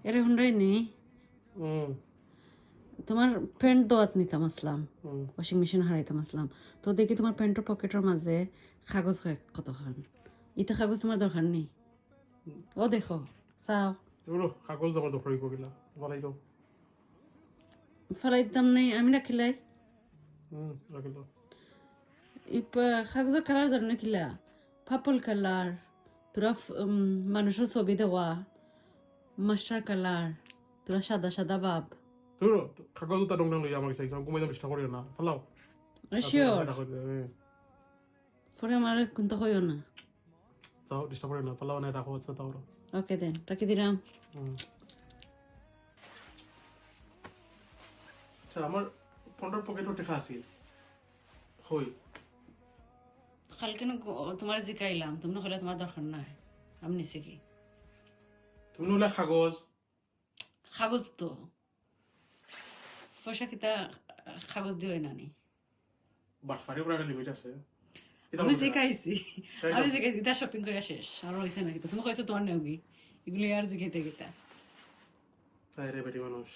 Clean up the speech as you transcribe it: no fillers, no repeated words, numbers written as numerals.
এরে হুন্ডাই নেই তোমার প্যান্ট দোয়াত নিতাম আসলাম ওয়াশিং মেশিন হারাইতাম আসলাম তো দেখি তোমার প্যান্টের পকেটের মাঝে কাগজ কতক্ষণ ইটা কাগজ তোমার দরকার নেই ও দেখো চাও কাগজ যাবার দরকার করিলা বলাই দাও ফেলাই দিতাম নাই আমি রাখিলাই রাখিল কাগজের কালার জানো না কিলা পার্পল কালার তোরা মানুষের ছবি দেওয়া মাস্টার কালার তোরা সাদা সাদা ভাব তোর কাগজ তা ডং ডং লই আমাকে চাইছ ঘুমাই যাম চেষ্টা করিও না ফলাও শিওর পরে আমার কিন্তু হইও না যাও ডিস্টার্ব করিও না ফলাও না রাখো আছে তাও ওকে দেন রাখি দিলাম আচ্ছা আমার ফোনটার পকেটও টেকা আছিল হই কালকে তোমার জিকাইলাম তুমি হলে তোমার দরকার নাই আমি নিছি কি তুমি নলে কাগজ কাগজ তো পয়সা কিতা কাগজ দিও নানি বাটফারি করার লিমিট আছে আমি জিকাইছি এটা শপিং করে শেষ আর হয়েছে নাকি তুমি কইছো তোমার নেওগি এগুলি আর জিকাইতে গেতা তাই রে বেটি মানুষ